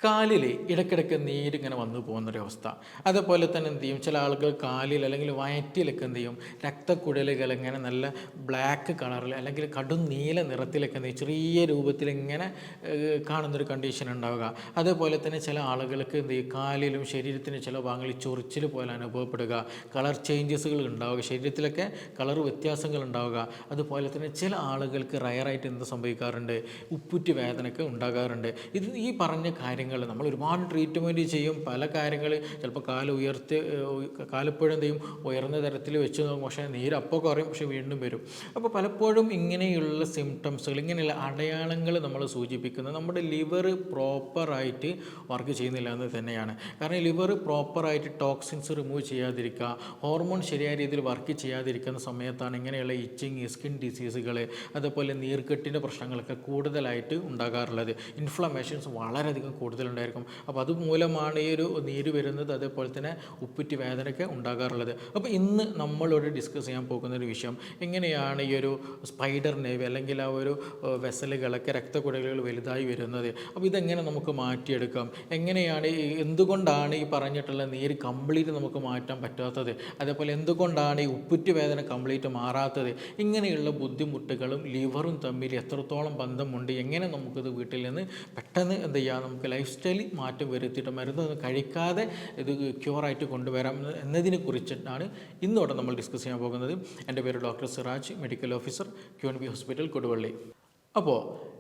കാലിൽ ഇടയ്ക്കിടയ്ക്ക് നീരിങ്ങനെ വന്നു പോകുന്നൊരവസ്ഥ. അതേപോലെ തന്നെ എന്ത് ചെയ്യും, ചില ആളുകൾ കാലിൽ അല്ലെങ്കിൽ വയറ്റിലൊക്കെ എന്ത് ചെയ്യും, രക്തക്കുഴലുകൾ ഇങ്ങനെ നല്ല ബ്ലാക്ക് കളറിൽ അല്ലെങ്കിൽ കടും നീല നിറത്തിലൊക്കെ എന്ത് ചെയ്യും, ചെറിയ രൂപത്തിൽ ഇങ്ങനെ കാണുന്നൊരു കണ്ടീഷൻ ഉണ്ടാവുക. അതേപോലെ തന്നെ ചില ആളുകൾക്ക് എന്ത് ചെയ്യും, കാലിലും ശരീരത്തിൻ്റെ ചില ഭാഗങ്ങളിൽ ചൊറിച്ചിൽ പോലെ അനുഭവപ്പെടുക, കളർ ചേഞ്ചസുകൾ ഉണ്ടാവുക, ശരീരത്തിലൊക്കെ കളർ വ്യത്യാസങ്ങൾ ഉണ്ടാവുക. അതുപോലെ തന്നെ ചില ആളുകൾക്ക് റയറായിട്ട് എന്ത് സംഭവിക്കാറുണ്ട്, ഉപ്പുറ്റി വേദനയൊക്കെ ഉണ്ടാകാറുണ്ട്. ഇത് ഈ പറഞ്ഞ കാര്യങ്ങൾ നമ്മൾ ഒരുപാട് ട്രീറ്റ്മെൻറ്റ് ചെയ്യും. പല കാര്യങ്ങൾ ചിലപ്പോൾ കാലെപ്പോഴും എന്ത് ചെയ്യും, ഉയർന്ന തരത്തിൽ വെച്ച് നോക്കും, പക്ഷേ നീര് അപ്പോൾ കുറയും, പക്ഷേ വീണ്ടും വരും. അപ്പോൾ പലപ്പോഴും ഇങ്ങനെയുള്ള സിംറ്റംസുകൾ, ഇങ്ങനെയുള്ള അടയാളങ്ങൾ നമ്മൾ സൂചിപ്പിക്കുന്നത് നമ്മുടെ ലിവർ പ്രോപ്പറായിട്ട് വർക്ക് ചെയ്യുന്നില്ല എന്ന് തന്നെയാണ്. കാരണം ലിവർ പ്രോപ്പറായിട്ട് ടോക്സിൻസ് റിമൂവ് ചെയ്യാതിരിക്കുക, ഹോർമോൺ ശരിയായ രീതിയിൽ വർക്ക് ചെയ്യാതിരിക്കുന്ന സമയത്താണ് ഇങ്ങനെയുള്ള ഇച്ചിങ്, സ്കിൻ ഡിസീസുകൾ, അതുപോലെ നീർക്കെട്ടിൻ്റെ പ്രശ്നങ്ങളൊക്കെ കൂടുതലായിട്ട് ഉണ്ടാകാറുള്ളത്. ഇൻഫ്ലമേഷൻസ് വളരെയധികം കൂടുതലുണ്ടായിരിക്കും. അപ്പോൾ അതുമൂലമാണ് ഈ ഒരു നീര് വരുന്നത്, അതേപോലെ തന്നെ ഉപ്പുറ്റി വേദനയൊക്കെ ഉണ്ടാകാറുള്ളത്. അപ്പോൾ ഇന്ന് നമ്മളോട് ഡിസ്കസ് ചെയ്യാൻ പോകുന്ന ഒരു വിഷയം, എങ്ങനെയാണ് ഈ ഒരു സ്പൈഡർ നേവി അല്ലെങ്കിൽ ആ ഒരു വെസലുകളൊക്കെ രക്തക്കുഴലുകൾ വലുതായി വരുന്നത്, അപ്പോൾ ഇതെങ്ങനെ നമുക്ക് മാറ്റിയെടുക്കാം, എങ്ങനെയാണ് എന്തുകൊണ്ടാണ് ഈ പറഞ്ഞിട്ടുള്ള നീര് കംപ്ലീറ്റ് നമുക്ക് മാറ്റാൻ പറ്റാത്തത്, അതേപോലെ എന്തുകൊണ്ടാണ് ഈ ഉപ്പുറ്റി വേദന കംപ്ലീറ്റ് മാറാത്തത്, ഇങ്ങനെയുള്ള ബുദ്ധിമുട്ടുകളും ലിവറും തമ്മിൽ എത്രത്തോളം ബന്ധമുണ്ട്, എങ്ങനെ നമുക്കിത് വീട്ടിൽ നിന്ന് പെട്ടെന്ന് എന്ത് ചെയ്യാം, നമുക്ക് ലൈഫ് സ്റ്റൈലിൽ മാറ്റം വരുത്തിയിട്ട് മരുന്നൊന്നും കഴിക്കാതെ ഇത് ക്യൂറായിട്ട് കൊണ്ടുവരാം എന്നതിനെ കുറിച്ചിട്ടാണ് ഇന്നോടെ നമ്മൾ ഡിസ്കസ് ചെയ്യാൻ പോകുന്നത്. എൻ്റെ പേര് doctor Siraj, medical officer, QNB hospital, Koduvally. അപ്പോൾ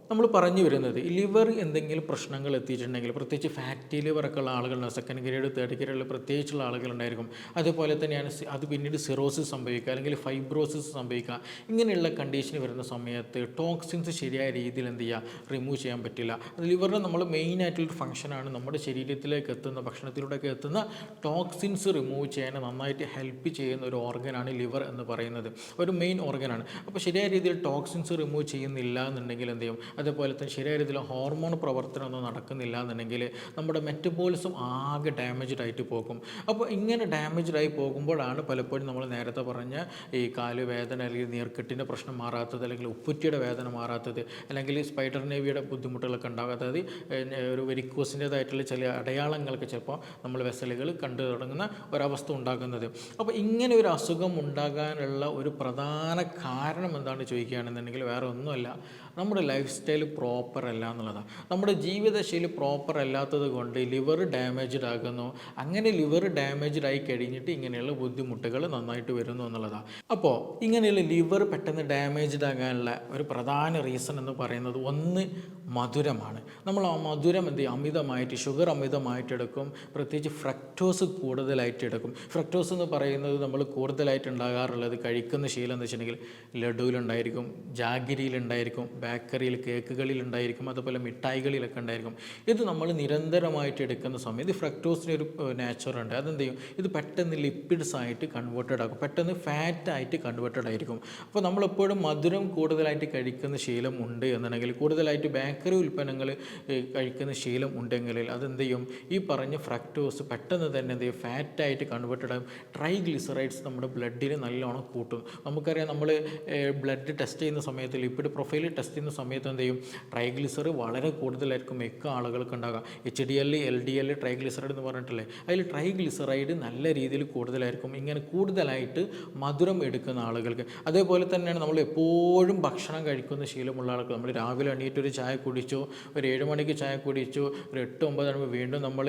നമ്മൾ പറഞ്ഞു വരുന്നത്, ലിവർ എന്തെങ്കിലും പ്രശ്നങ്ങൾ എത്തിയിട്ടുണ്ടെങ്കിൽ, പ്രത്യേകിച്ച് ഫാറ്റി ലിവറൊക്കെ ഉള്ള ആളുകളുണ്ടാകും, സെക്കൻഡ് ഗ്രേഡ്, തേർഡ് ഗ്രേഡിൽ പ്രത്യേകിച്ചുള്ള ആളുകളുണ്ടായിരിക്കും. അതുപോലെ തന്നെയാണ് അത് പിന്നീട് സിറോസിസ് സംഭവിക്കുക, അല്ലെങ്കിൽ ഫൈബ്രോസിസ് സംഭവിക്കുക. ഇങ്ങനെയുള്ള കണ്ടീഷൻ വരുന്ന സമയത്ത് ടോക്സിൻസ് ശരിയായ രീതിയിൽ എന്ത് ചെയ്യുക, റിമൂവ് ചെയ്യാൻ പറ്റില്ല. ലിവറിന് നമ്മൾ മെയിനായിട്ടുള്ളൊരു ഫംഗ്ഷനാണ് നമ്മുടെ ശരീരത്തിലേക്ക് എത്തുന്ന, ഭക്ഷണത്തിലൂടെയൊക്കെ എത്തുന്ന ടോക്സിൻസ് റിമൂവ് ചെയ്യാൻ നന്നായിട്ട് ഹെൽപ്പ് ചെയ്യുന്ന ഒരു ഓർഗനാണ് ലിവർ എന്ന് പറയുന്നത്, ഒരു മെയിൻ ഓർഗനാണ്. അപ്പോൾ ശരിയായ രീതിയിൽ ടോക്സിൻസ് റിമൂവ് ചെയ്യുന്നില്ല എന്നുണ്ടെങ്കിൽ എന്ത് ചെയ്യും, അതേപോലെ തന്നെ ശരിയായ രീതിയിൽ ഹോർമോൺ പ്രവർത്തനമൊന്നും നടക്കുന്നില്ല എന്നുണ്ടെങ്കിൽ നമ്മുടെ മെറ്റബോളിസം ആകെ ഡാമേജ്ഡ് ആയിട്ട് പോകും. അപ്പോൾ ഇങ്ങനെ ഡാമേജ്ഡ് ആയി പോകുമ്പോഴാണ് പലപ്പോഴും നമ്മൾ നേരത്തെ പറഞ്ഞ ഈ കാല് വേദന, അല്ലെങ്കിൽ നീർക്കെട്ടിൻ്റെ പ്രശ്നം മാറാത്തത്, അല്ലെങ്കിൽ ഉപ്പുറ്റിയുടെ വേദന മാറാത്തത്, അല്ലെങ്കിൽ സ്പൈഡർ നേവിയുടെ ബുദ്ധിമുട്ടുകളൊക്കെ ഉണ്ടാകും. അതായത് ഒരു വെരിക്കോസിൻ്റേതായിട്ടുള്ള ചില അടയാളങ്ങളൊക്കെ ചിലപ്പോൾ നമ്മൾ വെസലുകൾ കണ്ടു തുടങ്ങുന്ന ഒരവസ്ഥ ഉണ്ടാകുന്നത്. അപ്പോൾ ഇങ്ങനെ ഒരു അസുഖം ഉണ്ടാകാനുള്ള ഒരു പ്രധാന കാരണം എന്താണെന്ന് ചോദിക്കുകയാണെന്നുണ്ടെങ്കിൽ വേറെ ഒന്നുമല്ല, നമ്മുടെ ലൈഫ് സ്റ്റൈൽ പ്രോപ്പർ അല്ല എന്നുള്ളതാണ്. നമ്മുടെ ജീവിതശൈലി പ്രോപ്പർ അല്ലാത്തത് കൊണ്ട് ലിവർ ഡാമേജ്ഡ് ആകുന്നു. അങ്ങനെ ലിവർ ഡാമേജ്ഡ് ആയി കഴിഞ്ഞിട്ട് ഇങ്ങനെയുള്ള ബുദ്ധിമുട്ടുകൾ നന്നായിട്ട് വരുന്നു എന്നുള്ളതാണ്. അപ്പോൾ ഇങ്ങനെയുള്ള ലിവർ പെട്ടെന്ന് ഡാമേജ്ഡ് ആകാനുള്ള ഒരു പ്രധാന റീസൺ എന്ന് പറയുന്നത്, ഒന്ന് മധുരമാണ്. നമ്മൾ ആ മധുരം എന്ത് ചെയ്യും, അമിതമായിട്ട് ഷുഗർ അമിതമായിട്ട് എടുക്കും, പ്രത്യേകിച്ച് ഫ്രക്ടോസ് കൂടുതലായിട്ട് എടുക്കും. ഫ്രക്ടോസ് എന്ന് പറയുന്നത് നമ്മൾ കൂടുതലായിട്ട് ഉണ്ടാകാറുള്ളത് കഴിക്കുന്ന ശീലം എന്ന് വെച്ചിട്ടുണ്ടെങ്കിൽ ലഡുവിലുണ്ടായിരിക്കും, ജാഗിരിയിലുണ്ടായിരിക്കും, ബേക്കറിയിൽ, കേക്കുകളിലുണ്ടായിരിക്കും, അതുപോലെ മിഠായികളിലൊക്കെ ഉണ്ടായിരിക്കും. ഇത് നമ്മൾ നിരന്തരമായിട്ട് എടുക്കുന്ന സമയത്ത് ഫ്രക്ടോസിന് ഒരു നേച്ചറുണ്ട്, അതെന്ത് ചെയ്യും, ഇത് പെട്ടെന്ന് ലിപ്പിഡ്സ് ആയിട്ട് കൺവേർട്ടഡ് ആകും, പെട്ടെന്ന് ഫാറ്റായിട്ട് കൺവേർട്ടഡ് ആയിരിക്കും. അപ്പോൾ നമ്മളെപ്പോഴും മധുരം കൂടുതലായിട്ട് കഴിക്കുന്ന ശീലം ഉണ്ട് എന്നുണ്ടെങ്കിൽ, കൂടുതലായിട്ട് ബേക്കറി ഉൽപ്പന്നങ്ങൾ കഴിക്കുന്ന ശീലം ഉണ്ടെങ്കിൽ അതെന്ത് ചെയ്യും, ഈ പറഞ്ഞ ഫ്രക്ടോസ് പെട്ടെന്ന് തന്നെ എന്ത് ചെയ്യും, ഫാറ്റായിട്ട് കൺവേർട്ടഡ് ആകും. ട്രൈഗ്ലിസറൈഡ്സ് നമ്മുടെ ബ്ലഡിൽ നല്ലോണം കൂട്ടും. നമുക്കറിയാം, നമ്മൾ ബ്ലഡ് ടെസ്റ്റ് ചെയ്യുന്ന സമയത്ത്, ലിപ്പിഡ് പ്രൊഫൈൽ ടെസ്റ്റ് ചെയ്യുന്ന സമയത്ത് എന്ത് ചെയ്യും, ട്രൈഗ്ലിസർ വളരെ കൂടുതലായിരിക്കും മിക്ക ആളുകൾക്ക് ഉണ്ടാകുക. HDL, LDL, ട്രൈഗ്ലിസറൈഡ് എന്ന് പറഞ്ഞിട്ടില്ലേ, അതിൽ ട്രൈഗ്ലിസറൈഡ് നല്ല രീതിയിൽ കൂടുതലായിരിക്കും ഇങ്ങനെ കൂടുതലായിട്ട് മധുരം എടുക്കുന്ന ആളുകൾക്ക്. അതേപോലെ തന്നെയാണ് നമ്മൾ എപ്പോഴും ഭക്ഷണം കഴിക്കുന്ന ശീലമുള്ള ആളുകൾ. നമ്മൾ രാവിലെ എണീറ്റ് ഒരു ചായ കുടിച്ചു, ഒരു 7 മണിക്ക് ചായ കുടിച്ചു, ഒരു 8-9 ആകുമ്പോൾ വീണ്ടും നമ്മൾ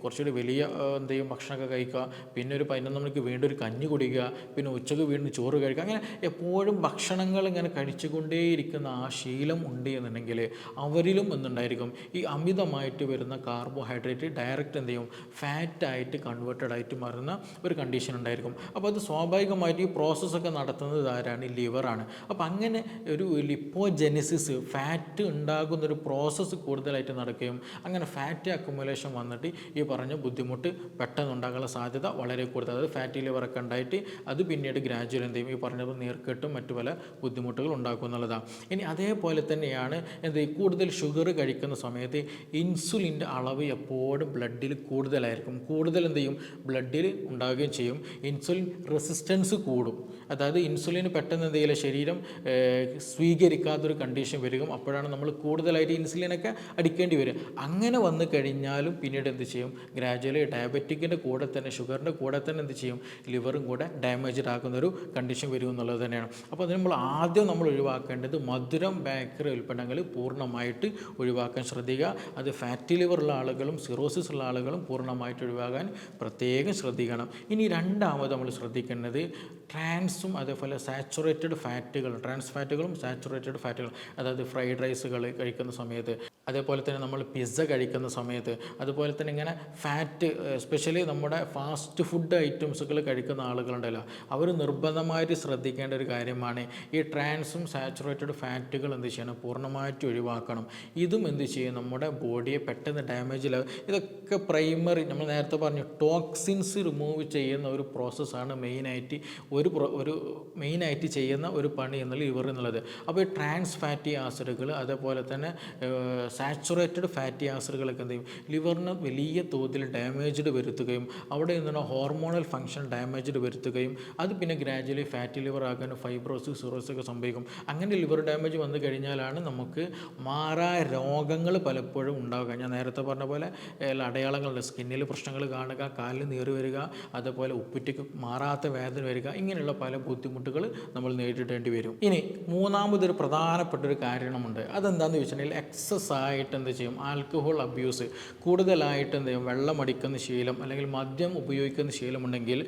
കുറച്ചുകൂടി വലിയ എന്ത് ചെയ്യും, ഭക്ഷണമൊക്കെ കഴിക്കുക, പിന്നെ ഒരു 11 മണിക്ക് വീണ്ടും ഒരു കഞ്ഞി കുടിക്കുക, പിന്നെ ഉച്ചക്ക് വീണ്ടും ചോറ് കഴിക്കുക. അങ്ങനെ എപ്പോഴും ഭക്ഷണങ്ങൾ ഇങ്ങനെ കഴിച്ചുകൊണ്ടേയിരിക്കുന്ന ആ ശീലം ഉണ്ട് എന്നുണ്ടെങ്കിൽ അവരിലും എന്തുണ്ടായിരിക്കും, ഈ അമിതമായിട്ട് വരുന്ന കാർബോഹൈഡ്രേറ്റ് ഡയറക്റ്റ് എന്ത് ചെയ്യും, ഫാറ്റായിട്ട് കൺവേർട്ടഡ് ആയിട്ട് മാറുന്ന ഒരു കണ്ടീഷൻ ഉണ്ടായിരിക്കും. അപ്പോൾ അത് സ്വാഭാവികമായിട്ട് ഈ പ്രോസസ്സൊക്കെ നടത്തുന്നത് ആരാണ്, ലിവറാണ്. അപ്പോൾ അങ്ങനെ ഒരു ലിപ്പോജെനിസിസ്, ഫാറ്റ് ഉണ്ടാകുന്നൊരു പ്രോസസ്സ് കൂടുതലായിട്ട് നടക്കുകയും അങ്ങനെ ഫാറ്റ് അക്കുമുലേഷൻ വന്നിട്ട് ഈ പറഞ്ഞ ബുദ്ധിമുട്ട് പെട്ടെന്ന് ഉണ്ടാകാനുള്ള സാധ്യത വളരെ കൂടുതൽ. അതായത് ഫാറ്റി ലിവറൊക്കെ ഉണ്ടായിട്ട് അത് പിന്നീട് ഗ്രാജുവൽ എന്ത് ചെയ്യും, ഈ പറഞ്ഞത് നീർക്കെട്ടും മറ്റു പല ബുദ്ധിമുട്ടുകൾ ഉണ്ടാക്കും എന്നുള്ളതാണ്. ഇനി അതേപോലെ തന്നെയാണ് കൂടുതൽ ഷുഗർ കഴിക്കുന്ന സമയത്ത് ഇൻസുലിൻ്റെ അളവ് എപ്പോഴും ബ്ലഡിൽ കൂടുതലായിരിക്കും. കൂടുതൽ ബ്ലഡിൽ ഉണ്ടാവുകയും ചെയ്യും. ഇൻസുലിൻ റെസിസ്റ്റൻസ് കൂടും. അതായത് ഇൻസുലിൻ പെട്ടെന്ന് ശരീരം സ്വീകരിക്കാത്തൊരു കണ്ടീഷൻ വരിക. അപ്പോഴാണ് നമ്മൾ കൂടുതലായിട്ട് ഇൻസുലിനൊക്കെ അടിക്കേണ്ടി വരും. അങ്ങനെ വന്നു കഴിഞ്ഞാലും പിന്നീട് ഗ്രാജുവലി ഡയബറ്റിക്കിൻ്റെ കൂടെ തന്നെ ഷുഗറിൻ്റെ കൂടെ തന്നെ ലിവറും കൂടെ ഡാമേജ്ഡ് ആക്കുന്നൊരു കണ്ടീഷൻ വരും എന്നുള്ളത് തന്നെയാണ്. അപ്പോൾ അതിന് ആദ്യം നമ്മൾ ഒഴിവാക്കേണ്ടത് മധുരം ബേക്കറി ഉൽപ്പന്നങ്ങൾ പൂർണ്ണമായിട്ട് ഒഴിവാക്കാൻ ശ്രദ്ധിക്കുക. അത് ഫാറ്റി ലിവറുള്ള ആളുകളും സിറോസിസ് ഉള്ള ആളുകളും പൂർണ്ണമായിട്ട് ഒഴിവാക്കാൻ പ്രത്യേകം ശ്രദ്ധിക്കണം. ഇനി രണ്ടാമത് നമ്മൾ ശ്രദ്ധിക്കേണ്ടത് ട്രാൻസും അതേപോലെ സാച്ചുറേറ്റഡ് ഫാറ്റുകൾ, ട്രാൻസ് ഫാറ്റുകളും സാച്ചുറേറ്റഡ് ഫാറ്റുകളും, അതായത് ഫ്രൈഡ് റൈസുകൾ കഴിക്കുന്ന സമയത്ത്, അതേപോലെ തന്നെ നമ്മൾ പിസ്സ കഴിക്കുന്ന സമയത്ത്, അതുപോലെ തന്നെ ഇങ്ങനെ ഫാറ്റ് എസ്പെഷ്യലി നമ്മുടെ ഫാസ്റ്റ് ഫുഡ് ഐറ്റംസുകൾ കഴിക്കുന്ന ആളുകളുണ്ടല്ലോ, അവർ നിർബന്ധമായിട്ട് ശ്രദ്ധിക്കേണ്ട ഒരു കാര്യമാണ് ഈ ട്രാൻസും സാച്ചുറേറ്റഡ് ഫാറ്റുകൾ ചെയ്യണം, പൂർണ്ണമായിട്ട് ഒഴിവാക്കണം. ഇതും ചെയ്യും നമ്മുടെ ബോഡിയെ പെട്ടെന്ന് ഡാമേജിലാകും. ഇതൊക്കെ പ്രൈമറി നമ്മൾ നേരത്തെ പറഞ്ഞു ടോക്സിൻസ് റിമൂവ് ചെയ്യുന്ന ഒരു പ്രോസസ്സാണ് മെയിനായിട്ട് ചെയ്യുന്ന ഒരു പണി എന്നുള്ള ലിവർ എന്നുള്ളത്. അപ്പോൾ ഈ ട്രാൻസ് ഫാറ്റി ആസിഡുകൾ അതേപോലെ തന്നെ സാച്ചുറേറ്റഡ് ഫാറ്റി ആസിഡുകളൊക്കെ ലിവറിന് വലിയ തോതിൽ ഡാമേജ്ഡ് വരുത്തുകയും അവിടെ നിന്നുള്ള ഹോർമോണൽ ഫങ്ഷൻ ഡാമേജ്ഡ് വരുത്തുകയും അത് പിന്നെ ഗ്രാജുവലി ഫാറ്റി ലിവർ ആകാനും ഫൈബ്രോസിസ് സിറോസിസ് ഒക്കെ സംഭവിക്കും. അങ്ങനെ ലിവർ ഡാമേജ് വന്നു കഴിഞ്ഞാലാണ് നമുക്ക് മാറാ രോഗങ്ങൾ പലപ്പോഴും ഉണ്ടാവുക. ഞാൻ നേരത്തെ പറഞ്ഞ പോലെ അടയാളങ്ങളുണ്ട്. സ്കിന്നിൽ പ്രശ്നങ്ങൾ കാണുക, കാലിൽ നീറി വരിക, അതേപോലെ ഉപ്പുറ്റിക്ക് മാറാത്ത വേദന വരിക, ഇങ്ങനെയുള്ള പല ബുദ്ധിമുട്ടുകൾ നമ്മൾ നേരിടേണ്ടി വരും. ഇനി മൂന്നാമതൊരു പ്രധാനപ്പെട്ട ഒരു കാര്യമുണ്ട്. അതെന്താണെന്ന് ചോദിച്ചിട്ടുണ്ടെങ്കിൽ എക്സസ് ആയിട്ട് ആൽക്കഹോൾ അബ്യൂസ്, കൂടുതലായിട്ട് വെള്ളം അടിക്കുന്ന ശീലം അല്ലെങ്കിൽ മദ്യം ഉപയോഗിക്കുന്ന ശീലമുണ്ടെങ്കിൽ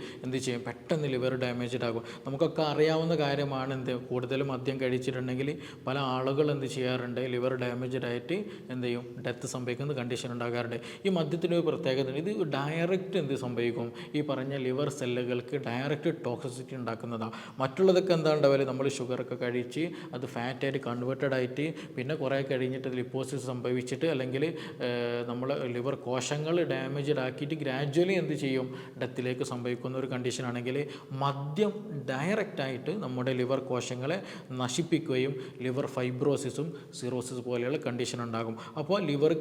പെട്ടെന്ന് ലിവർ ഡാമേജ്ഡ് ആകും. നമുക്കൊക്കെ അറിയാവുന്ന കാര്യമാണ് കൂടുതൽ മദ്യം കഴിച്ചിട്ടുണ്ടെങ്കിൽ പല ആളുകൾ ചെയ്യാറുണ്ട്, ലിവർ ഡാമേജ്ഡ് ആയിട്ട് ഡെത്ത് സംഭവിക്കുന്ന കണ്ടീഷൻ ഉണ്ടാകാറുണ്ട്. ഈ മദ്യത്തിൻ്റെ ഒരു പ്രത്യേകത, ഇത് ഡയറക്റ്റ് സംഭവിക്കും, ഈ പറഞ്ഞ ലിവർ സെല്ലുകൾക്ക് ഡയറക്റ്റ് ടോക്സിസിറ്റി ഉണ്ടാക്കുന്നതാണ്. മറ്റുള്ളതൊക്കെ എന്താ ഉണ്ടാവില്ല, നമ്മൾ ഷുഗറൊക്കെ കഴിച്ച് അത് ഫാറ്റായിട്ട് കൺവേർട്ടഡ് ആയിട്ട് പിന്നെ കുറേ കഴിഞ്ഞിട്ട് ലിപ്പോസിസ് സംഭവിച്ചിട്ട് അല്ലെങ്കിൽ നമ്മൾ ലിവർ കോശങ്ങൾ ഡാമേജ്ഡ് ആക്കിയിട്ട് ഗ്രാജുവലി ഡെത്തിലേക്ക് സംഭവിക്കുന്ന ഒരു കണ്ടീഷനാണെങ്കിൽ മദ്യം ഡയറക്റ്റായിട്ട് നമ്മുടെ ലിവർ കോശങ്ങളെ നശിപ്പിക്കുകയും ലിവർ ഫൈബ്രോസിസും സിറോസിസ് പോലെയുള്ള കണ്ടീഷൻ ഉണ്ടാകും. അപ്പോൾ ലിവർ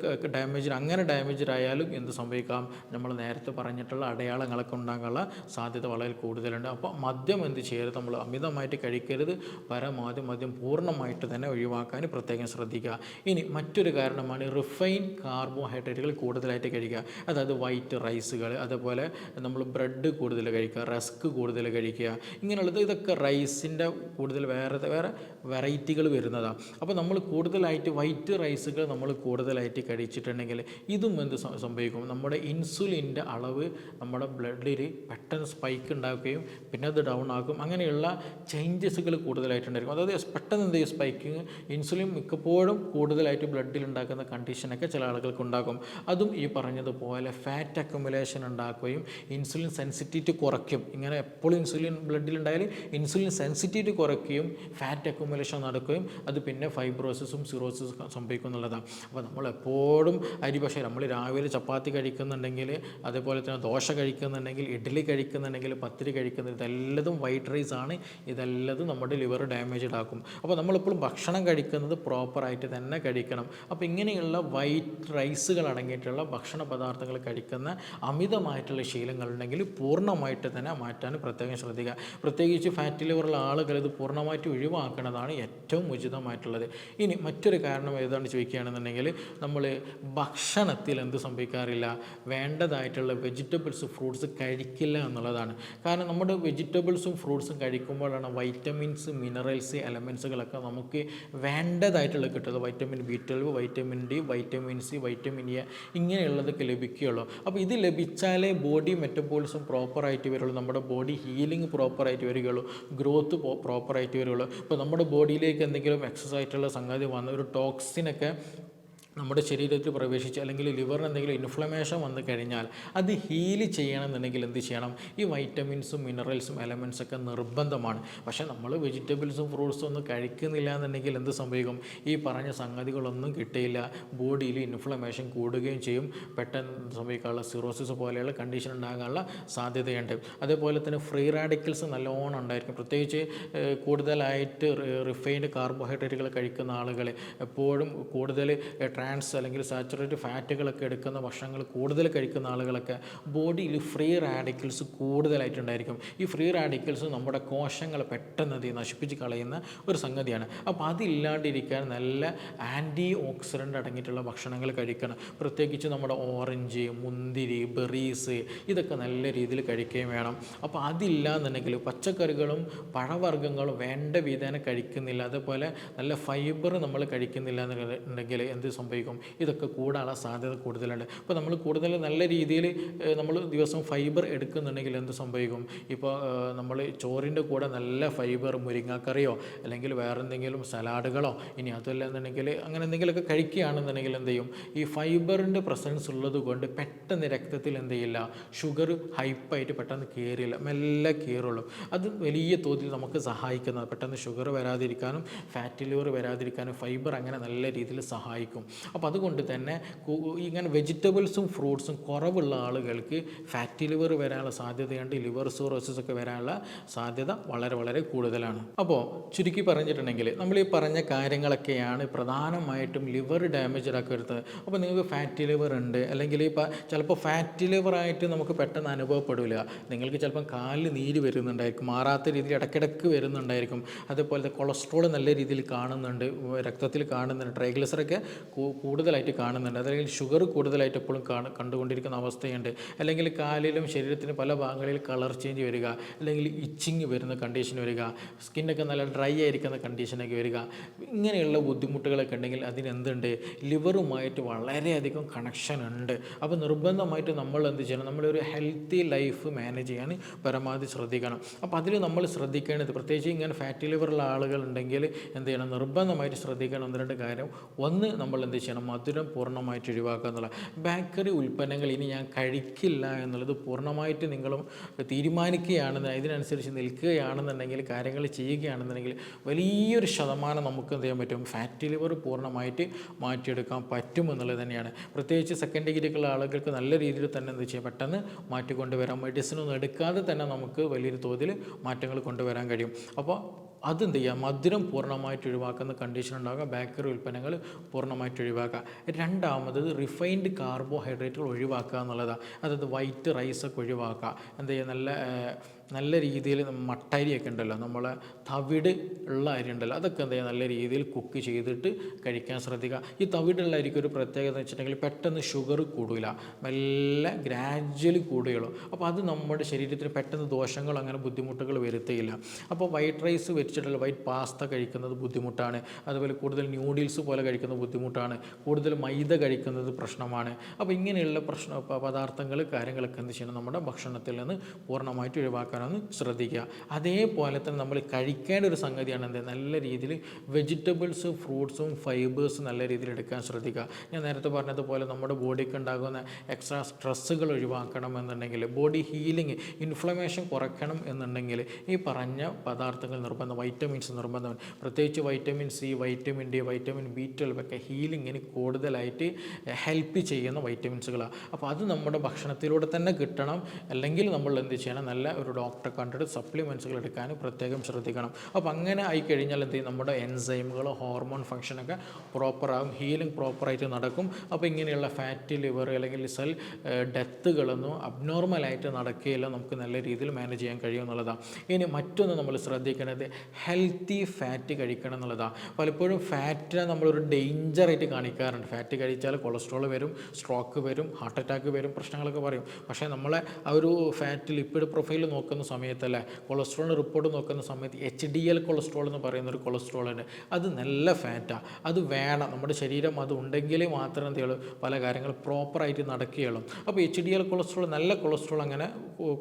അങ്ങനെ ഡാമേജ്ഡ് ആയാലും എന്ത് സംഭവിക്കാം, നമ്മൾ നേരത്തെ പറഞ്ഞിട്ടുള്ള അടയാളങ്ങളൊക്കെ ഉണ്ടാകാനുള്ള സാധ്യത വളരെ കൂടുതലുണ്ട്. അപ്പോൾ മദ്യം ചെയ്യരുത്, നമ്മൾ അമിതമായിട്ട് കഴിക്കരുത്, പരമാവധി മദ്യം പൂർണ്ണമായിട്ട് തന്നെ ഒഴിവാക്കാൻ പ്രത്യേകം ശ്രദ്ധിക്കുക. ഇനി മറ്റൊരു കാരണമാണ് റിഫൈൻ കാർബോഹൈഡ്രേറ്റുകൾ കൂടുതലായിട്ട് കഴിക്കുക. അതായത് വൈറ്റ് റൈസുകൾ, അതേപോലെ നമ്മൾ ബ്രെഡ് കൂടുതൽ കഴിക്കുക, റസ്ക് കൂടുതൽ കഴിക്കുക, ഇങ്ങനെയുള്ളത്. ഇതൊക്കെ റൈസിൻ്റെ കൂടുതൽ വേറെ വെറൈറ്റികൾ വരുന്നതാണ്. അപ്പോൾ നമ്മൾ കൂടുതലായിട്ട് വൈറ്റ് റൈസുകൾ നമ്മൾ കൂടുതലായിട്ട് കഴിച്ചിട്ടുണ്ടെങ്കിൽ ഇതും സംഭവിക്കും, നമ്മുടെ ഇൻസുലിൻ്റെ അളവ് നമ്മുടെ ബ്ലഡിൽ പെട്ടെന്ന് സ്പൈക്ക് ഉണ്ടാക്കുകയും പിന്നെ അത് ഡൗൺ ആക്കും. അങ്ങനെയുള്ള ചേഞ്ചസുകൾ കൂടുതലായിട്ടുണ്ടായിരിക്കും. അതായത് പെട്ടെന്ന് സ്പൈക്കിങ് ഇൻസുലിൻ മിക്കപ്പോഴും കൂടുതലായിട്ട് ബ്ലഡിൽ ഉണ്ടാക്കുന്ന കണ്ടീഷനൊക്കെ ചില ആളുകൾക്ക് ഉണ്ടാക്കും. അതും ഈ പറഞ്ഞതുപോലെ ഫാറ്റ് അക്യുമുലേഷൻ ഉണ്ടാക്കുകയും ഇൻസുലിൻ സെൻസിറ്റിവിറ്റി കുറയ്ക്കും. ഇങ്ങനെ എപ്പോഴും ഇൻസുലിൻ ബ്ലഡിൽ ഉണ്ടായാൽ ഇൻസുലിൻ സെൻസിറ്റിവിറ്റി കുറയ്ക്കുകയും ഫാറ്റ് അക്യുമുലേഷൻ നടക്കുകയും അത് പിന്നെ ഫൈബ്രോസിസും സിറോസിസും സംഭവിക്കും എന്നുള്ളതാണ്. അപ്പോൾ നമ്മളെപ്പോഴും ഭക്ഷണം നമ്മൾ രാവിലെ ചപ്പാത്തി കഴിക്കുന്നുണ്ടെങ്കിൽ, അതേപോലെ തന്നെ ദോശ കഴിക്കുന്നുണ്ടെങ്കിൽ, ഇഡ്ഡലി കഴിക്കുന്നുണ്ടെങ്കിൽ, പത്തിരി കഴിക്കുന്നുണ്ട്, ഇതെല്ലതും വൈറ്റ് റൈസ് ആണ്. ഇതെല്ലതും നമ്മുടെ ലിവർ ഡാമേജ്ഡ് ആക്കും. അപ്പോൾ നമ്മളെപ്പോഴും ഭക്ഷണം കഴിക്കുന്നത് പ്രോപ്പറായിട്ട് തന്നെ കഴിക്കണം. അപ്പോൾ ഇങ്ങനെയുള്ള വൈറ്റ് റൈസുകൾ അടങ്ങിയിട്ടുള്ള ഭക്ഷണ പദാർത്ഥങ്ങൾ കഴിക്കുന്ന അമിതമായിട്ടുള്ള ശീലങ്ങളുണ്ടെങ്കിൽ പൂർണ്ണമായിട്ട് തന്നെ മാറ്റാൻ പ്രത്യേകം ശ്രദ്ധിക്കുക. പ്രത്യേകിച്ച് ഫാറ്റി ലിവറുള്ള ആളുകൾ ഇത് പൂർണ്ണമായിട്ട് ഒഴിവാക്കുന്നതാണ് ഏറ്റവും ഉചിതമായിട്ടുള്ളത്. ഇനി മറ്റൊരു കാരണം ഏതാണ്ട് ചോദിക്കുകയാണെന്നുണ്ടെങ്കിൽ നമ്മൾ ഭക്ഷണത്തിൽ എന്ത് സംഭവിക്കാറില്ല, വേണ്ടതായിട്ടുള്ള വെജിറ്റബിൾസ് ഫ്രൂട്ട്സ് കഴിക്കില്ല എന്നുള്ളതാണ്. കാരണം നമ്മുടെ വെജിറ്റബിൾസും ഫ്രൂട്ട്സും കഴിക്കുമ്പോഴാണ് വൈറ്റമിൻസ് മിനറൽസ് എലമെൻസുകളൊക്കെ നമുക്ക് വേണ്ടതായിട്ടുള്ള കിട്ടുന്നത്. Vitamin B12, vitamin D, vitamin C, vitamin A, ഇങ്ങനെയുള്ളതൊക്കെ ലഭിക്കുകയുള്ളൂ. അപ്പോൾ ഇത് ലഭിച്ചാലേ ബോഡി മെറ്റബോളിസം പ്രോപ്പറായിട്ട് വരുള്ളൂ, നമ്മുടെ ബോഡി ഹീലിംഗ് പ്രോപ്പറായിട്ട് വരികയുള്ളൂ, ഗ്രോത്ത് പ്രോപ്പറായിട്ട് വരികയുള്ളൂ. ഇപ്പോൾ നമ്മുടെ ബോഡിയിലേക്ക് എന്തെങ്കിലും എക്സസ് ആയിട്ടുള്ള സംഗതി വന്ന ഒരു ടോക്സിനൊക്കെ നമ്മുടെ ശരീരത്തിൽ പ്രവേശിച്ച് അല്ലെങ്കിൽ ലിവറിന് എന്തെങ്കിലും ഇൻഫ്ലമേഷൻ വന്നു കഴിഞ്ഞാൽ അത് ഹീൽ ചെയ്യണമെന്നുണ്ടെങ്കിൽ എന്ത് ചെയ്യണം? ഈ വൈറ്റമിൻസും മിനറൽസും എലമെൻസൊക്കെ നിർബന്ധമാണ്. പക്ഷേ നമ്മൾ വെജിറ്റബിൾസും ഫ്രൂട്ട്സും ഒന്നും കഴിക്കുന്നില്ല എന്നുണ്ടെങ്കിൽ എന്ത് സംഭവിക്കും? ഈ പറഞ്ഞ സംഗതികളൊന്നും കിട്ടിയില്ല, ബോഡിയിൽ ഇൻഫ്ലമേഷൻ കൂടുകയും ചെയ്യും, പെട്ടെന്ന് സംഭവിക്കാനുള്ള സിറോസിസ് പോലെയുള്ള കണ്ടീഷൻ ഉണ്ടാകാനുള്ള സാധ്യതയുണ്ട്. അതേപോലെ തന്നെ ഫ്രീ റാഡിക്കൽസ് നല്ലോണം ഉണ്ടായിരിക്കും. പ്രത്യേകിച്ച് കൂടുതലായിട്ട് റിഫൈൻഡ് കാർബോഹൈഡ്രേറ്റുകൾ കഴിക്കുന്ന ആളുകൾ, എപ്പോഴും കൂടുതൽ ട്രാൻസ് അല്ലെങ്കിൽ സാച്ചുറേറ്റഡ് ഫാറ്റുകളൊക്കെ എടുക്കുന്ന ഭക്ഷണങ്ങൾ കൂടുതൽ കഴിക്കുന്ന ആളുകളൊക്കെ ബോഡിയിൽ ഫ്രീ റാഡിക്കൽസ് കൂടുതലായിട്ടുണ്ടായിരിക്കും. ഈ ഫ്രീ റാഡിക്കൽസ് നമ്മുടെ കോശങ്ങളെ പെട്ടെന്ന് നശിപ്പിച്ച് കളയുന്ന ഒരു സംഗതിയാണ്. അപ്പോൾ അതില്ലാണ്ടിരിക്കാൻ നല്ല ആൻറ്റി ഓക്സിഡൻ്റ് അടങ്ങിയിട്ടുള്ള ഭക്ഷണങ്ങൾ കഴിക്കണം. പ്രത്യേകിച്ച് നമ്മുടെ ഓറഞ്ച്, മുന്തിരി, ബെറീസ് ഇതൊക്കെ നല്ല രീതിയിൽ കഴിക്കുകയും വേണം. അപ്പോൾ അതില്ല എന്നുണ്ടെങ്കിൽ പച്ചക്കറികളും പഴവർഗ്ഗങ്ങളും വേണ്ട വിധേന കഴിക്കുന്നില്ല, അതേപോലെ നല്ല ഫൈബർ നമ്മൾ കഴിക്കുന്നില്ല എന്നുണ്ടെങ്കിൽ എന്ത് സംഭവിക്കും? ഇതൊക്കെ കൂടാനുള്ള സാധ്യത കൂടുതലുണ്ട്. ഇപ്പോൾ നമ്മൾ കൂടുതൽ നല്ല രീതിയിൽ നമ്മൾ ദിവസം ഫൈബർ എടുക്കുന്നുണ്ടെങ്കിൽ എന്ത് സംഭവിക്കും? ഇപ്പോൾ നമ്മൾ ചോറിൻ്റെ കൂടെ നല്ല ഫൈബർ, മുരിങ്ങക്കറിയോ അല്ലെങ്കിൽ വേറെ എന്തെങ്കിലും സലാഡുകളോ, ഇനി അതല്ല എന്നുണ്ടെങ്കിൽ അങ്ങനെ എന്തെങ്കിലുമൊക്കെ കഴിക്കുകയാണെന്നുണ്ടെങ്കിൽ എന്ത് ചെയ്യും? ഈ ഫൈബറിൻ്റെ പ്രസൻസ് ഉള്ളത് കൊണ്ട് പെട്ടെന്ന് രക്തത്തിൽ എന്ത് ചെയ്യില്ല, ഷുഗർ ഹൈപ്പായിട്ട് പെട്ടെന്ന് കയറിയില്ല, മെല്ലെ കയറുള്ളൂ. അത് വലിയ തോതിൽ നമുക്ക് സഹായിക്കുന്നത്, പെട്ടെന്ന് ഷുഗർ വരാതിരിക്കാനും ഫാറ്റി ലിവർ വരാതിരിക്കാനും ഫൈബർ അങ്ങനെ നല്ല രീതിയിൽ സഹായിക്കും. അപ്പോൾ അതുകൊണ്ട് തന്നെ ഇങ്ങനെ വെജിറ്റബിൾസും ഫ്രൂട്ട്സും കുറവുള്ള ആളുകൾക്ക് ഫാറ്റി ലിവർ വരാനുള്ള സാധ്യതയുണ്ട്, ലിവർ സിറോസിസ് ഒക്കെ വരാനുള്ള സാധ്യത വളരെ വളരെ കൂടുതലാണ്. അപ്പോൾ ചുരുക്കി പറഞ്ഞിട്ടുണ്ടെങ്കിൽ നമ്മൾ ഈ പറഞ്ഞ കാര്യങ്ങളൊക്കെയാണ് പ്രധാനമായിട്ടും ലിവർ ഡാമേജ് ആക്കി വരുന്നത്. അപ്പോൾ നിങ്ങൾക്ക് ഫാറ്റി ലിവർ ഉണ്ട്, അല്ലെങ്കിൽ ഇപ്പോൾ ചിലപ്പോൾ ഫാറ്റി ലിവറായിട്ട് നമുക്ക് പെട്ടെന്ന് അനുഭവപ്പെടില്ല, നിങ്ങൾക്ക് ചിലപ്പം കാലിൽ നീര് വരുന്നുണ്ടായിരിക്കും, മാറാത്ത രീതിയിൽ ഇടയ്ക്കിടയ്ക്ക് വരുന്നുണ്ടായിരിക്കും. അതുപോലെ കൊളസ്ട്രോൾ നല്ല രീതിയിൽ കാണുന്നുണ്ട്, രക്തത്തിൽ കാണുന്നുണ്ട്, ട്രൈഗ്ലിസറൊക്കെ കൂടുതലായിട്ട് കാണുന്നുണ്ട്, അല്ലെങ്കിൽ ഷുഗർ കൂടുതലായിട്ട് എപ്പോഴും കണ്ടുകൊണ്ടിരിക്കുന്ന അവസ്ഥയുണ്ട്, അല്ലെങ്കിൽ കാലിലും ശരീരത്തിന് പല ഭാഗങ്ങളിൽ കളർ ചേഞ്ച് വരിക, അല്ലെങ്കിൽ ഇച്ചിങ് വരുന്ന കണ്ടീഷൻ വരിക, സ്കിന്നൊക്കെ നല്ല ഡ്രൈ ആയിരിക്കുന്ന കണ്ടീഷനൊക്കെ വരിക, ഇങ്ങനെയുള്ള ബുദ്ധിമുട്ടുകളൊക്കെ ഉണ്ടെങ്കിൽ അതിനെന്തുണ്ട്? ലിവറുമായിട്ട് വളരെയധികം കണക്ഷൻ ഉണ്ട്. അപ്പോൾ നിർബന്ധമായിട്ട് നമ്മൾ എന്ത് ചെയ്യണം? നമ്മളൊരു ഹെൽത്തി ലൈഫ് മാനേജ് ചെയ്യാൻ പരമാവധി ശ്രദ്ധിക്കണം. അപ്പോൾ അതിൽ നമ്മൾ ശ്രദ്ധിക്കേണ്ടത്, പ്രത്യേകിച്ച് ഇങ്ങനെ ഫാറ്റി ലിവറുള്ള ആളുകളുണ്ടെങ്കിൽ എന്ത് ചെയ്യണം? നിർബന്ധമായിട്ട് ശ്രദ്ധിക്കണം ഒന്ന് രണ്ട് കാര്യം. ഒന്ന്, നമ്മൾ എന്ത് ചെയ്യണം? മധുരം പൂർണ്ണമായിട്ട് ഒഴിവാക്കുക എന്നുള്ള. ബേക്കറി ഉൽപ്പന്നങ്ങൾ ഇനി ഞാൻ കഴിക്കില്ല എന്നുള്ളത് പൂർണ്ണമായിട്ട് നിങ്ങളും തീരുമാനിക്കുകയാണെന്ന്, ഇതിനനുസരിച്ച് നിൽക്കുകയാണെന്നുണ്ടെങ്കിൽ, കാര്യങ്ങൾ ചെയ്യുകയാണെന്നുണ്ടെങ്കിൽ വലിയൊരു ശതമാനം നമുക്ക് എന്ത് ചെയ്യാൻ പറ്റും? ഫാറ്റി ലിവർ പൂർണ്ണമായിട്ട് മാറ്റിയെടുക്കാൻ പറ്റുമെന്നുള്ളത് തന്നെയാണ്. പ്രത്യേകിച്ച് സെക്കൻഡ് ഡിഗ്രിക്കുള്ള ആളുകൾക്ക് നല്ല രീതിയിൽ തന്നെ എന്ത് ചെയ്യാം? പെട്ടെന്ന് മാറ്റിക്കൊണ്ടുവരാം. മെഡിസിനൊന്നും എടുക്കാതെ തന്നെ നമുക്ക് വലിയൊരു തോതിൽ മാറ്റങ്ങൾ കൊണ്ടുവരാൻ കഴിയും. അപ്പോൾ അതെന്ത് ചെയ്യുക? മധുരം പൂർണ്ണമായിട്ട് ഒഴിവാക്കുന്ന കണ്ടീഷൻ ഉണ്ടാകുക, ബേക്കറി ഉൽപ്പന്നങ്ങൾ പൂർണ്ണമായിട്ട് ഒഴിവാക്കുക. രണ്ടാമത് റിഫൈൻഡ് കാർബോഹൈഡ്രേറ്റുകൾ ഒഴിവാക്കുക എന്നുള്ളതാണ്. അതായത് വൈറ്റ് റൈസൊക്കെ ഒഴിവാക്കുക. എന്ത് ചെയ്യുക? നല്ല രീതിയിൽ മട്ടരിയൊക്കെ ഉണ്ടല്ലോ, നമ്മളെ തവിട് ഉള്ള അരി ഉണ്ടല്ലോ, അതൊക്കെ എന്ത് ചെയ്യുക? നല്ല രീതിയിൽ കുക്ക് ചെയ്തിട്ട് കഴിക്കാൻ ശ്രദ്ധിക്കുക. ഈ തവിടുള്ള അരിക്ക് ഒരു പ്രത്യേകത എന്ന് വെച്ചിട്ടുണ്ടെങ്കിൽ പെട്ടെന്ന് ഷുഗർ കൂടില്ല, മെല്ലെ ഗ്രാജ്വലി കൂടുകയുള്ളൂ. അപ്പോൾ അത് നമ്മുടെ ശരീരത്തിന് പെട്ടെന്ന് ദോഷങ്ങൾ അങ്ങനെ ബുദ്ധിമുട്ടുകൾ വരുത്തുകയില്ല. അപ്പോൾ വൈറ്റ് റൈസ് വെച്ചിട്ടുള്ള വൈറ്റ് പാസ്ത കഴിക്കുന്നത് ബുദ്ധിമുട്ടാണ്, അതുപോലെ കൂടുതൽ ന്യൂഡിൽസ് പോലെ കഴിക്കുന്നത് ബുദ്ധിമുട്ടാണ്, കൂടുതൽ മൈദ കഴിക്കുന്നത് പ്രശ്നമാണ്. അപ്പോൾ ഇങ്ങനെയുള്ള പദാർത്ഥങ്ങൾ കാര്യങ്ങളൊക്കെ എന്ത് ചെയ്യണം? നമ്മുടെ ഭക്ഷണത്തിൽ നിന്ന് പൂർണ്ണമായിട്ട് ഒഴിവാക്കാനാണ് ശ്രദ്ധിക്കുക. അതേപോലെ തന്നെ നമ്മൾ കഴിക്കേണ്ട ഒരു സംഗതിയാണ് എന്ത്? നല്ല രീതിയിൽ വെജിറ്റബിൾസ്, ഫ്രൂട്ട്സും ഫൈബേഴ്സും നല്ല രീതിയിൽ എടുക്കാൻ ശ്രദ്ധിക്കുക. ഞാൻ നേരത്തെ പറഞ്ഞതുപോലെ നമ്മുടെ ബോഡിക്ക് ഉണ്ടാകുന്ന എക്സ്ട്രാ സ്ട്രെസ്സുകൾ ഒഴിവാക്കണം എന്നുണ്ടെങ്കിൽ, ബോഡി ഹീലിംഗ്, ഇൻഫ്ലമേഷൻ കുറയ്ക്കണം എന്നുണ്ടെങ്കിൽ ഈ പറഞ്ഞ പദാർത്ഥങ്ങൾ നിർബന്ധം, വൈറ്റമിൻസ് നിർബന്ധമാണ്. പ്രത്യേകിച്ച് vitamin C, vitamin D, vitamin B12 ഒക്കെ ഹീലിങ്ങിന് കൂടുതലായിട്ട് ഹെൽപ്പ് ചെയ്യുന്ന വൈറ്റമിൻസുകളാണ്. അപ്പോൾ അത് നമ്മുടെ ഭക്ഷണത്തിലൂടെ തന്നെ കിട്ടണം. അല്ലെങ്കിൽ നമ്മൾ എന്ത് ചെയ്യണം? നല്ല ഒരു ഡോക്ടറെ കണ്ടിട്ട് സപ്ലിമെൻറ്റ്സുകൾ എടുക്കാൻ പ്രത്യേകം ശ്രദ്ധിക്കണം. അപ്പോൾ അങ്ങനെ ആയിക്കഴിഞ്ഞാൽ എന്ത് ചെയ്യും? നമ്മുടെ എൻസൈമുകൾ, ഹോർമോൺ ഫംഗ്ഷനൊക്കെ പ്രോപ്പറാകും, ഹീലിംഗ് പ്രോപ്പറായിട്ട് നടക്കും. അപ്പോൾ ഇങ്ങനെയുള്ള ഫാറ്റി ലിവർ അല്ലെങ്കിൽ സെൽ ഡെത്തുകളൊന്നും അബ്നോർമലായിട്ട് നടക്കുകയില്ല, നമുക്ക് നല്ല രീതിയിൽ മാനേജ് ചെയ്യാൻ കഴിയും എന്നുള്ളതാണ്. ഇനി മറ്റൊന്ന് നമ്മൾ ശ്രദ്ധിക്കേണ്ടത് ഹെൽത്തി ഫാറ്റ് കഴിക്കണം എന്നുള്ളതാണ്. പലപ്പോഴും ഫാറ്റിനെ നമ്മളൊരു ഡേഞ്ചറായിട്ട് കാണിക്കാറുണ്ട്. ഫാറ്റ് കഴിച്ചാൽ കൊളസ്ട്രോൾ വരും, സ്ട്രോക്ക് വരും, ഹാർട്ട് അറ്റാക്ക് വരും, പ്രശ്നങ്ങളൊക്കെ പറയും. പക്ഷേ നമ്മളെ ആ ഒരു ഫാറ്റ് ലിപ്പിഡ് പ്രൊഫൈൽ നോക്കുന്ന നോക്കുന്ന സമയത്തല്ലേ, കൊളസ്ട്രോളിൻ്റെ റിപ്പോർട്ട് നോക്കുന്ന സമയത്ത് HDL കൊളസ്ട്രോൾ എന്ന് പറയുന്ന ഒരു കൊളസ്ട്രോൾ ഉണ്ട്. അത് നല്ല ഫാറ്റാണ്. അത് വേണം, നമ്മുടെ ശരീരം അത് ഉണ്ടെങ്കിലേ മാത്രമേ എന്ത് ചെയ്യുള്ളൂ, പല കാര്യങ്ങൾ പ്രോപ്പറായിട്ട് നടക്കുകയുള്ളൂ. അപ്പോൾ HDL കൊളസ്ട്രോൾ, നല്ല കൊളസ്ട്രോൾ അങ്ങനെ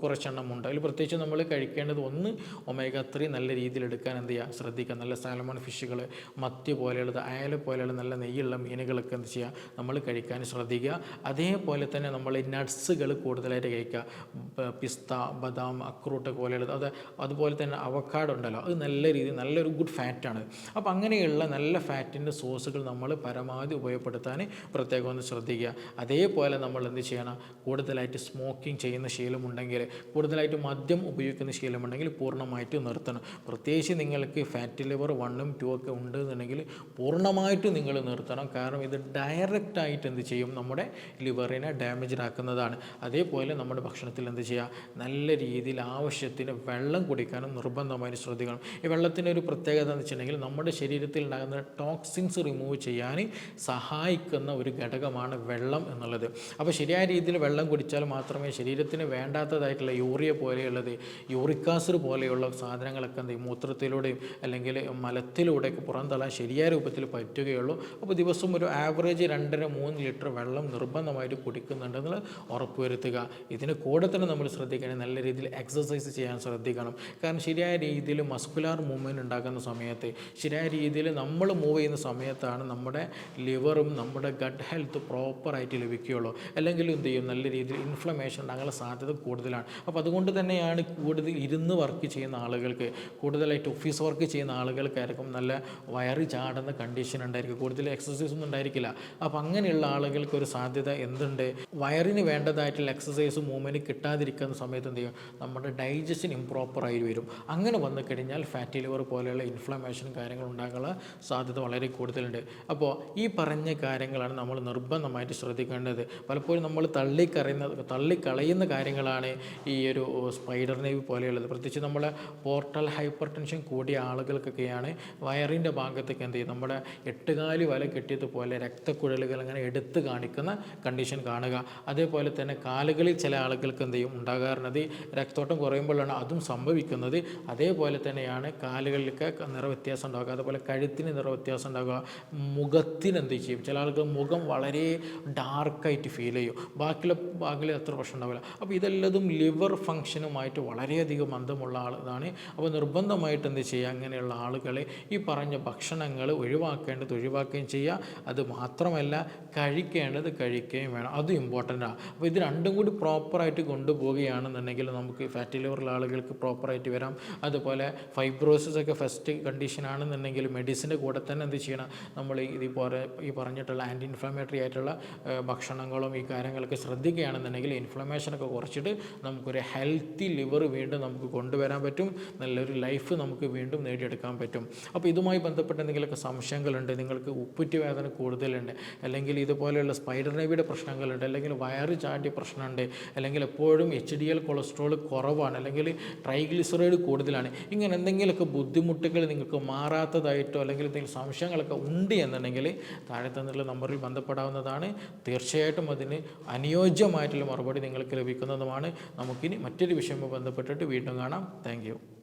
കുറച്ചെണ്ണമുണ്ട്. അതിൽ പ്രത്യേകിച്ച് നമ്മൾ കഴിക്കേണ്ടത് ഒന്ന് omega-3 നല്ല രീതിയിൽ എടുക്കാൻ എന്ത് ചെയ്യുക, ശ്രദ്ധിക്കുക. നല്ല സാൽമൺ ഫിഷുകൾ, മത്തി പോലെയുള്ളത്, അയല പോലെയുള്ള നല്ല നെയ്യുള്ള മീനുകളൊക്കെ എന്ത് ചെയ്യുക, നമ്മൾ കഴിക്കാൻ ശ്രദ്ധിക്കുക. അതേപോലെ തന്നെ നമ്മൾ നട്ട്സുകൾ കൂടുതലായിട്ട് കഴിക്കുക. പിസ്ത, ബദാം, അക്രൂട്ട് പോലെയുള്ളത്, അതുപോലെ തന്നെ അവക്കാഡോ ഉണ്ടല്ലോ, അത് നല്ല രീതിയിൽ നല്ലൊരു ഗുഡ് ഫാറ്റാണ്. അപ്പോൾ അങ്ങനെയുള്ള നല്ല ഫാറ്റിൻ്റെ സോഴ്സുകൾ നമ്മൾ പരമാവധി ഉപയോഗപ്പെടുത്താൻ പ്രത്യേകം ഒന്ന് ശ്രദ്ധിക്കുക. അതേപോലെ നമ്മൾ എന്ത് ചെയ്യണം, കൂടുതലായിട്ട് സ്മോക്കിംഗ് ചെയ്യുന്ന ശീലമുണ്ടെങ്കിൽ, കൂടുതലായിട്ട് മദ്യം ഉപയോഗിക്കുന്ന ശീലമുണ്ടെങ്കിൽ പൂർണ്ണമായിട്ട് നിർത്തണം. പ്രത്യേകിച്ച് നിങ്ങൾക്ക് ഫാറ്റി ലിവർ 1ഉം 2 ഒക്കെ ഉണ്ടെന്നുണ്ടെങ്കിൽ പൂർണ്ണമായിട്ട് നിങ്ങൾ നിർത്തണം. കാരണം ഇത് ഡയറക്റ്റായിട്ട് എന്ത് ചെയ്യും, നമ്മുടെ ലിവറിനെ ഡാമേജ് ആക്കുന്നതാണ്. അതേപോലെ നമ്മുടെ ഭക്ഷണത്തിൽ എന്ത് ചെയ്യുക, നല്ല രീതിയിൽ ആവശ്യത്തിന് വെള്ളം കുടിക്കാനും നിർബന്ധമായിട്ട് ശ്രദ്ധിക്കണം. ഈ വെള്ളത്തിൻ്റെ ഒരു പ്രത്യേകത എന്ന് വെച്ചിട്ടുണ്ടെങ്കിൽ നമ്മുടെ ശരീരത്തിൽ ഉണ്ടാകുന്ന ടോക്സിൻസ് റിമൂവ് ചെയ്യാൻ സഹായിക്കുന്ന ഒരു ഘടകമാണ് വെള്ളം എന്നുള്ളത്. അപ്പോൾ ശരിയായ രീതിയിൽ വെള്ളം കുടിച്ചാൽ മാത്രമേ ശരീരത്തിന് വേണ്ടാത്തതായിട്ടുള്ള യൂറിയ പോലെയുള്ളത്, യൂറിക് ആസിഡ് പോലെയുള്ള സാധനങ്ങളൊക്കെ എന്ത് ചെയ്യും, മൂത്രത്തിലൂടെയും അല്ലെങ്കിൽ മലത്തിലൂടെയൊക്കെ പുറന്തള്ളാൻ ശരിയായ രൂപത്തിൽ പറ്റുകയുള്ളൂ. അപ്പോൾ ദിവസം ഒരു ആവറേജ് 2-3 ലിറ്റർ വെള്ളം നിർബന്ധമായിട്ട് കുടിക്കുന്നുണ്ടെന്നുള്ളത് ഉറപ്പുവരുത്തുക. ഇതിന് കൂടെ തന്നെ നമ്മൾ ശ്രദ്ധിക്കണം, നല്ല രീതിയിൽ എക്സസൈസ് ചെയ്യാൻ ശ്രദ്ധിക്കണം. കാരണം ശരിയായ രീതിയിൽ മസ്കുലാർ മൂവ്മെൻറ്റ് ഉണ്ടാക്കുന്ന സമയത്ത്, ശരിയായ രീതിയിൽ നമ്മൾ മൂവ് ചെയ്യുന്ന സമയത്താണ് നമ്മുടെ ലിവറും നമ്മുടെ ഗട്ട് ഹെൽത്ത് പ്രോപ്പറായിട്ട് ലഭിക്കുകയുള്ളൂ. അല്ലെങ്കിൽ എന്ത് ചെയ്യും, നല്ല രീതിയിൽ ഇൻഫ്ലമേഷൻ ഉണ്ടാകാനുള്ള സാധ്യത കൂടുതലാണ്. അപ്പോൾ അതുകൊണ്ട് തന്നെയാണ് കൂടുതൽ ഇരുന്ന് വർക്ക് ചെയ്യുന്ന ആളുകൾക്ക്, കൂടുതലായിട്ട് ഓഫീസ് വർക്ക് ചെയ്യുന്ന ആളുകൾക്കായിരിക്കും നല്ല വയറ് ചാടുന്ന കണ്ടീഷൻ ഉണ്ടായിരിക്കും, കൂടുതൽ എക്സസൈസ് ഒന്നും ഉണ്ടായിരിക്കില്ല. അപ്പോൾ അങ്ങനെയുള്ള ആളുകൾക്ക് ഒരു സാധ്യത എന്തുണ്ട്, വയറിന് വേണ്ടതായിട്ടുള്ള എക്സസൈസ് മൂവ്മെൻറ്റ് കിട്ടാതിരിക്കുന്ന സമയത്ത് എന്ത് ചെയ്യും, നമ്മുടെ ഡൈജഷൻ ഇംപ്രോപ്പറായി വരും. അങ്ങനെ വന്നു കഴിഞ്ഞാൽ ഫാറ്റി ലിവർ പോലെയുള്ള ഇൻഫ്ലമേഷൻ കാര്യങ്ങൾ ഉണ്ടാകാനുള്ള സാധ്യത വളരെ കൂടുതലുണ്ട്. അപ്പോൾ ഈ പറഞ്ഞ കാര്യങ്ങളാണ് നമ്മൾ നിർബന്ധമായിട്ട് ശ്രദ്ധിക്കേണ്ടത്. പലപ്പോഴും നമ്മൾ തള്ളിക്കളയുന്ന കാര്യങ്ങളാണ് ഈ ഒരു സ്പൈഡർ നെവി പോലെയുള്ളത്. പ്രത്യേകിച്ച് നമ്മളെ പോർട്ടൽ ഹൈപ്പർ ടെൻഷൻ കൂടിയ ആളുകൾക്കൊക്കെയാണ് വയറിൻ്റെ ഭാഗത്തേക്ക് എന്ത് ചെയ്യും, നമ്മുടെ 8 വല കെട്ടിയതുപോലെ രക്തക്കുഴലുകൾ അങ്ങനെ എടുത്ത് കാണിക്കുന്ന കണ്ടീഷൻ കാണുക. അതേപോലെ തന്നെ കാലുകളിൽ ചില ആളുകൾക്ക് എന്ത് ചെയ്യും ഉണ്ടാകാറുള്ളത്, രക്തോട്ടം കുറയുമ്പോഴാണ് അതും സംഭവിക്കുന്നത്. അതേപോലെ തന്നെയാണ് കാലുകളിലൊക്കെ നിറവ്യത്യാസം ഉണ്ടാകുക, അതുപോലെ കഴുത്തിന് നിറവ്യത്യാസം ഉണ്ടാകുക, മുഖത്തിന് എന്ത് ചെയ്യും, ചില ആളുകൾ മുഖം വളരെ ഡാർക്കായിട്ട് ഫീൽ ചെയ്യും, ബാക്കിയുള്ള ഭാഗങ്ങളിൽ അത്ര പ്രശ്നം ഉണ്ടാവില്ല. അപ്പോൾ ഇതെല്ലതും ലിവർ ഫങ്ഷനുമായിട്ട് വളരെയധികം ബന്ധമുള്ള ആളാണ്. അപ്പോൾ നിർബന്ധമായിട്ട് എന്ത് ചെയ്യുക, അങ്ങനെയുള്ള ആളുകളെ ഈ പറഞ്ഞ ഭക്ഷണങ്ങൾ ഒഴിവാക്കുകയും ചെയ്യുക. അത് മാത്രമല്ല കഴിക്കേണ്ടത് കഴിക്കുകയും വേണം, അതും ഇമ്പോർട്ടൻ്റാണ്. അപ്പോൾ ഇത് രണ്ടും കൂടി പ്രോപ്പറായിട്ട് കൊണ്ടുപോവുകയാണെന്നുണ്ടെങ്കിൽ നമുക്ക് ഫാറ്റി ലിവറുള്ള ആളുകൾക്ക് പ്രോപ്പറായിട്ട് വരാം. അതുപോലെ ഫൈബ്രോസിസ് ഒക്കെ ഫസ്റ്റ് കണ്ടീഷൻ ആണെന്നുണ്ടെങ്കിൽ മെഡിസിൻ്റെ കൂടെ തന്നെ എന്ത് ചെയ്യണം, നമ്മൾ ഇതുപോലെ ഈ പറഞ്ഞിട്ടുള്ള ആൻറ്റി ഇൻഫ്ലമേറ്ററി ആയിട്ടുള്ള ഭക്ഷണങ്ങളും ഈ കാര്യങ്ങളൊക്കെ ശ്രദ്ധിക്കുകയാണെന്നുണ്ടെങ്കിൽ ഇൻഫ്ലമേഷനൊക്കെ കുറച്ചിട്ട് നമുക്കൊരു ഹെൽത്തി ലിവർ വീണ്ടും നമുക്ക് കൊണ്ടുവരാൻ പറ്റും, നല്ലൊരു ലൈഫ് നമുക്ക് വീണ്ടും നേടിയെടുക്കാൻ പറ്റും. അപ്പോൾ ഇതുമായി ബന്ധപ്പെട്ട് എന്തെങ്കിലുമൊക്കെ സംശയങ്ങളുണ്ട്, നിങ്ങൾക്ക് ഉപ്പുറ്റി വേദന കൂടുതലുണ്ട്, അല്ലെങ്കിൽ ഇതുപോലെയുള്ള സ്പൈഡർ നെവിയുടെ പ്രശ്നങ്ങളുണ്ട്, അല്ലെങ്കിൽ വയറ് ചാടിയ പ്രശ്നമുണ്ട്, അല്ലെങ്കിൽ എപ്പോഴും HDL കൊളസ്ട്രോൾ കുറവാണ്, അല്ലെങ്കിൽ ട്രൈഗ്ലിസറൈഡ് കൂടുതലാണ്, ഇങ്ങനെ എന്തെങ്കിലുമൊക്കെ ബുദ്ധിമുട്ടുകൾ നിങ്ങൾക്ക് മാറാത്തതായിട്ടോ അല്ലെങ്കിൽ എന്തെങ്കിലും സംശയങ്ങളൊക്കെ ഉണ്ട് എന്നുണ്ടെങ്കിൽ താഴെ തന്നിട്ടുള്ള നമ്പറിൽ ബന്ധപ്പെടാവുന്നതാണ്. തീർച്ചയായിട്ടും അതിന് അനുയോജ്യമായിട്ടുള്ള മറുപടി നിങ്ങൾക്ക് ലഭിക്കുന്നതുമാണ്. നമുക്കിനി മറ്റൊരു വിഷയവുമായി ബന്ധപ്പെട്ടിട്ട് വീണ്ടും കാണാം. താങ്ക്